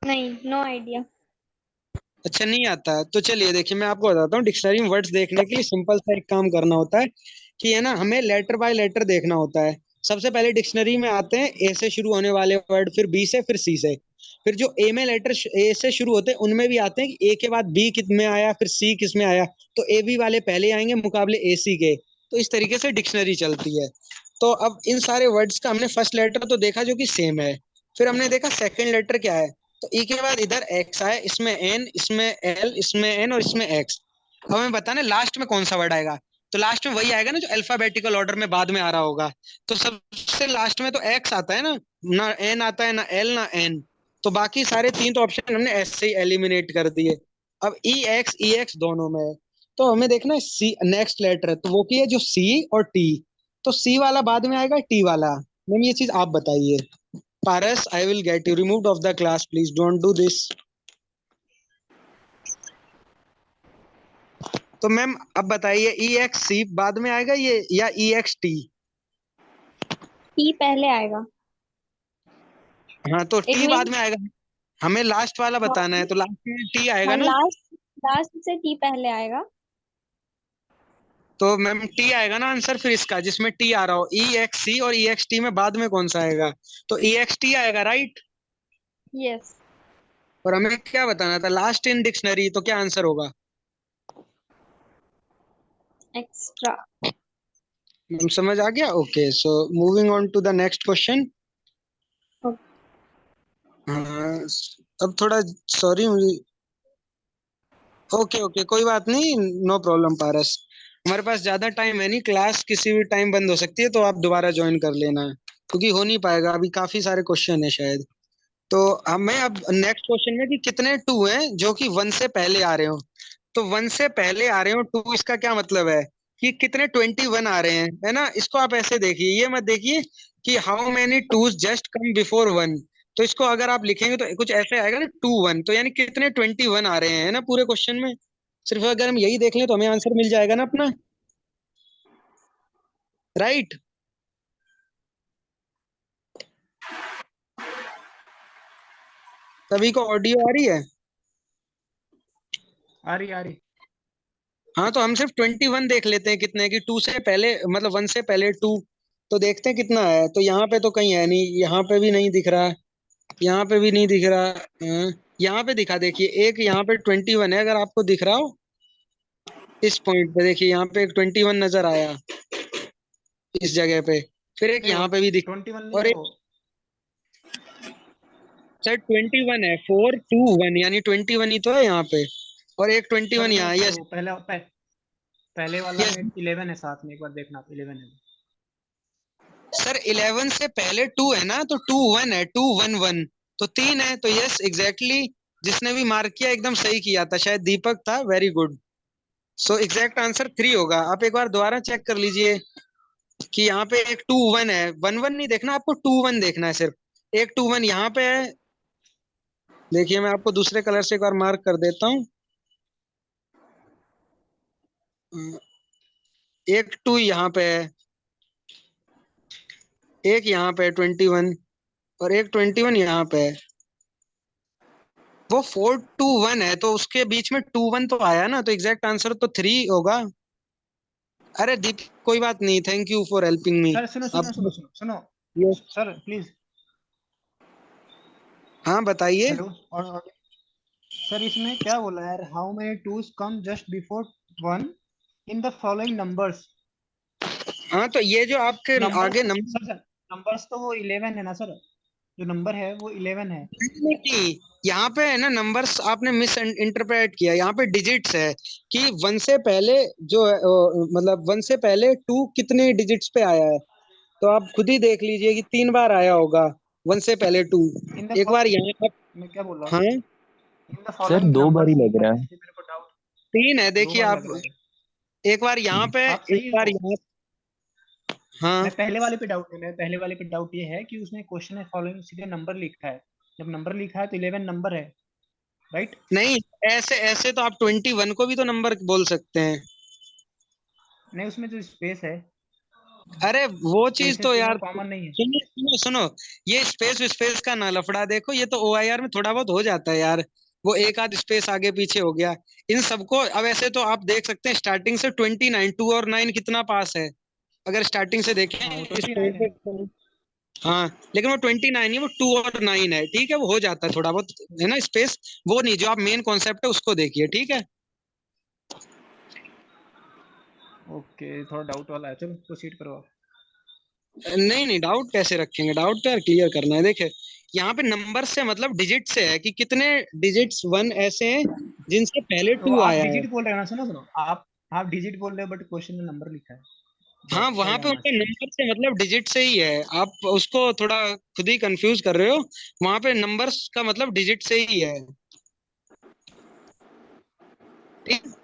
नहीं, नो आइडिया। अच्छा, नहीं आता? तो चलिए देखिए, मैं आपको बताता हूँ। डिक्शनरी में वर्ड्स देखने के लिए सिंपल सा एक काम करना होता है कि है ना, हमें लेटर बाय लेटर देखना होता है। सबसे पहले डिक्शनरी में आते हैं ए से शुरू होने वाले वर्ड, फिर बी से, फिर सी से। फिर जो ए में लेटर ए से शुरू होते हैं, उनमें भी आते हैं कि ए के बाद बी किस में आया, फिर सी किस में आया। तो ए बी वाले पहले आएंगे मुकाबले ए सी के। तो इस तरीके से डिक्शनरी चलती है। तो अब इन सारे वर्ड्स का हमने फर्स्ट लेटर तो देखा जो कि सेम है। फिर हमने देखा सेकंड लेटर क्या है। तो ई के बाद इधर एक्स आया, इसमें एन, इसमें एल, इसमें एन, और इसमें एक्स। अब हमें बताना लास्ट में कौन सा वर्ड आएगा। तो लास्ट में वही आएगा ना जो अल्फाबेटिकल ऑर्डर में बाद में आ रहा होगा। तो सबसे लास्ट में तो एक्स आता है ना। ना एन आता है, ना एल, ना एन। तो बाकी सारे तीन तो ऑप्शन हमने ऐसे ही एलिमिनेट कर दिए। अब ई एक्स दोनों में है। तो हमें देखना है सी नेक्स्ट लेटर, तो वो की है जो सी और टी। तो सी वाला बाद में आएगा, टी वाला? मैम ये चीज आप बताइए। पारस, I will get you removed of the class. Please don't do this. तो मैम अब बताइए, ई एक्स सी बाद में आएगा ये, या ई एक्स टी? टी पहले आएगा। हाँ, तो इट टी बाद मीन में आएगा। हमें लास्ट वाला बताना है, तो लास्ट में टी आएगा हाँ, ना। लास्ट लास्ट से टी पहले आएगा। तो मैम टी आएगा ना आंसर फिर इसका, जिसमें टी आ रहा हो। ई एक्स सी और ई एक्स टी में बाद में कौन सा आएगा? तो ई एक्स टी आएगा, राइट? यस। और हमें क्या बताना था? लास्ट इन डिक्शनरी, तो क्या आंसर होगा? एक्स्ट्रा। मैम समझ आ गया? Okay, so moving on to the next question. हाँ, अब थोड़ा सॉरी मुझे। ओके ओके, कोई बात नहीं। नो प्रॉब्लम पारस। हमारे पास ज्यादा टाइम है नहीं, क्लास किसी भी टाइम बंद हो सकती है, तो आप दोबारा ज्वाइन कर लेना, क्योंकि हो नहीं पाएगा, अभी काफी सारे क्वेश्चन है शायद। तो हमें अब नेक्स्ट क्वेश्चन में कि कितने टू हैं जो कि वन से पहले आ रहे हो। तो वन से पहले आ रहे हो टू, इसका क्या मतलब है कि कितने 21 आ रहे हैं। है ना, इसको आप ऐसे देखिए, ये मत देखिए कि how many twos just come before one. तो इसको अगर आप लिखेंगे तो कुछ ऐसे आएगा ना, टू वन, तो यानी कितने 21 आ रहे हैं, है ना, पूरे क्वेश्चन में। सिर्फ अगर हम यही देख लें तो हमें आंसर मिल जाएगा ना अपना, राइट? सभी को ऑडियो आ रही है? आ रही आ रही। हाँ, तो हम सिर्फ 21 देख लेते हैं कितने की, टू से पहले मतलब वन से पहले टू। तो देखते हैं कितना है। तो यहाँ पे तो कहीं है नहीं, यहाँ पे भी नहीं दिख रहा, यहाँ पे भी नहीं दिख रहा। यहाँ पे दिखा, देखिए एक यहाँ पे 21 है, अगर आपको दिख रहा हो। इस पॉइंट पे देखिए, यहाँ पे एक 21 नजर आया, इस जगह पे। फिर एक नहीं वो यहाँ पे भी दिख, 21 नहीं और वो। एक सर 21 है, 4 2 1, यानी 21 ही तो है यहाँ पे। और एक सर 21 नहीं यहाँ। सर, यस वो पहले वाला यस में 11 है साथ में, एक बार देखना आप 11 है। सर, 11 से पहले टू है ना, तो 2 1 है, 2 1 1। तो तीन है, तो यस एग्जैक्टली। जिसने भी मार्क किया एकदम सही किया था, शायद दीपक था, very good. So exact answer 3 होगा। आप एक बार दोबारा चेक कर लीजिए कि यहाँ पे एक 2 1 है, 1 1 नहीं देखना आपको, 2 1 देखना है सिर्फ। एक 2 1 यहाँ पे है, देखिए मैं आपको दूसरे कलर से एक बार मार्क कर देता हूँ। एक 2 यहाँ पे है, एक यहाँ पे है 21, और एक 21 यहाँ पे है। वो 4 2 1 है, तो उसके बीच में 2 1 तो आया ना, तो एग्जैक्ट आंसर तो 3 होगा। अरे दीप, कोई बात नहीं, thank you for helping me. Sir सुनो सुनो आप सुनो सुनो सुनो ये, सर प्लीज। हाँ बताइए। हेलो। और सर इसमें क्या बोला है, how many twos come just before one in the following numbers. हाँ तो ये जो आपके नंबर्स आगे तो नंबर, सर नंबर्स तो वो 11 है ना सर, जो नंबर है वो 11 है। नहीं, यहाँ पे है ना नंबर्स आपने मिस इंटरप्रेट किया। यहाँ पे डिजिट्स है कि 1 से पहले जो है, मतलब 1 से पहले 2 कितने डिजिट्स पे आया है। तो आप खुद ही देख लीजिए कि 3 बार आया होगा 1 से पहले 2। इन द एक बार यहाँ पर, मैं क्या बोल रहा हाँ हूँ, in the sir following 2 bar he numbers लग लिखा रहा है, है। इसलिए मेरे को डाउट 3 है, 2 देखिए बार आप। लग रहा है। एक बार यहाँ पे, आप एक सही बार हो। यहाँ, हाँ मैं पहले वाले पे डाउट है, मैं पहले वाले पे डाउट ये है कि उसने क्वेश्चन में फॉलोइंग सीधे नंबर लिखा है। जब नंबर लिखा है तो 11 नंबर है, राइट। नहीं, ऐसे ऐसे तो आप 21 को भी तो नंबर बोल सकते हैं। नहीं उसमें जो स्पेस है, अरे वो चीज स्पेसेस तो दोनों यार, कॉमन नहीं है। सुनो सुनो सुनो, ये स्पेस स्पेस का ना लफड़ा देखो, ये तो ओआईआर में थोड़ा बहुत हो जाता है यार। वो एक आध स्पेस आगे पीछे हो गया इन सबको। अब ऐसे तो आप देख सकते हैं स्टार्टिंग से 29, 2 और 9 कितना पास है, अगर स्टार्टिंग से देखें हाँ वो इस 29 है। पे। हाँ, लेकिन वो 29 है, वो 2 और 9 है, ठीक है, वो हो जाता है थोड़ा बहुत, है ना स्पेस। वो नहीं, जो आप मेन कॉन्सेप्ट है उसको देखिए, ठीक है। ओके थोड़ा डाउट वाला है, चलो प्रोसीड करो आप। नहीं नहीं, डाउट कैसे रखेंगे, डाउट तो यार क्लियर करना है। देखे यहाँ पे नंबर से मतलब डिजिट से है कि कितने डिजिट्स 1 ऐसे हैं जिनसे पहले तो 2 आप आया है। डिजिट बोल रहे हैं ना, सुनो सुनो, आप डिजिट बोल रहे हो बट क्वेश्चन में नंबर लिखा है। हाँ, दैट्स वहां व्हाई पे आई एम उनका आस्किंग। नंबर से मतलब डिजिट से ही है, आप उसको थोड़ा खुद ही कंफ्यूज कर रहे हो। वहां पे नंबर्स का मतलब डिजिट से ही है, ठीक।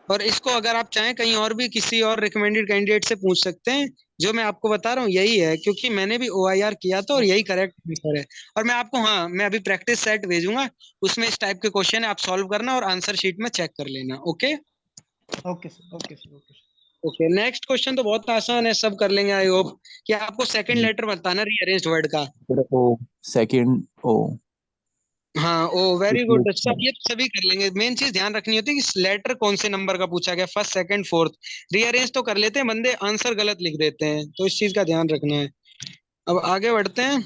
और इसको अगर आप चाहें कहीं और भी किसी और रिकमेंडेड कैंडिडेट से पूछ सकते हैं। जो मैं आपको बता रहा हूँ यही है, क्योंकि मैंने भी ओआईआर किया था और यही ओके करेक्ट आंसर है। और मैं आपको, हाँ, मैं अभी प्रैक्टिस सेट भेजूंगा, उसमें इस टाइप के क्वेश्चन है, आप सॉल्व करना और आंसर शीट में चेक कर लेना। Okay. Okay sir, okay sir, okay sir. Okay, next question तो बहुत आसान है, सब कर लेंगे आई होप। कि आपको सेकंड जी लेटर बताना रीअरेंज्ड वर्ड का। सर, ओ सेकंड ओ। हाँ, ओ वेरी गुड, रिप्लेस सब ये तो सभी कर लेंगे। मेन चीज ध्यान रखनी होती है कि लेटर कौन से नंबर का पूछा गया, फर्स्ट सेकंड फोर्थ। रीअरेंज तो कर लेते हैं बंदे, आंसर गलत लिख देते हैं, तो इस चीज का ध्यान रखना है। अब आगे बढ़ते हैं।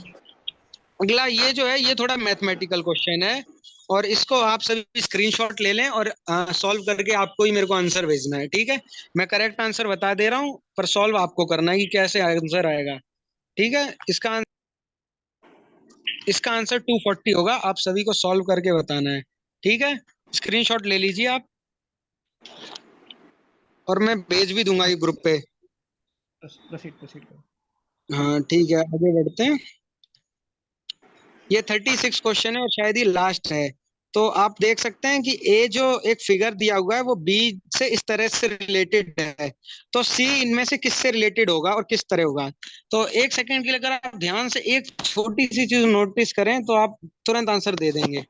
अगला ये जो है, ये थोड़ा मैथमेटिकल क्वेश्चन है, और इसको आप सभी स्क्रीनशॉट ले लें और सॉल्व करके आपको ही मेरे को आंसर भेजना है, ठीक है। मैं करेक्ट आंसर बता दे रहा हूँ, पर सॉल्व आपको करना है कि कैसे आंसर आएगा, ठीक है। इसका आंसर 240 होगा, आप सभी को सॉल्व करके बताना है, ठीक है। स्क्रीनशॉट ले लीजिए आप, और मैं भेज भी दूंगा ये ग्रुप पे। प्रोसीड प्रोसीड करो। हाँ ठीक है, आगे बढ़ते हैं। ये 36 क्वेश्चन है और शायद ये लास्ट है। तो आप देख सकते हैं कि ए जो एक फिगर दिया हुआ है वो बी से इस तरह से रिलेटेड है, तो सी इनमें से किससे रिलेटेड होगा और किस तरह होगा। तो एक सेकंड के लिए अगर आप ध्यान से एक छोटी सी चीज नोटिस करें तो आप तुरंत आंसर दे देंगे।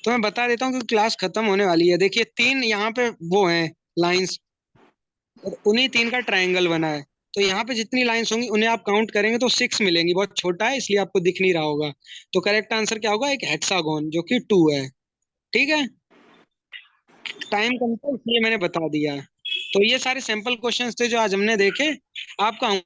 तो मैं बता देता हूँ कि क्लास खत्म होने वाली है। देखिए 3 यहाँ पे वो हैं लाइंस, और उन्हीं 3 का ट्रायंगल बना है। तो यहाँ पे जितनी लाइंस होंगी उन्हें आप काउंट करेंगे तो 6 मिलेंगी, बहुत छोटा है इसलिए आपको दिख नहीं रहा होगा। तो करेक्ट आंसर क्या होगा, एक हेक्सागोन, जो कि 2 है, ठीक है। टाइम कम था इसलिए मैंने बता दिया। तो ये सारे सैंपल क्वेश्चंस थे जो आज हमने देखे। आपका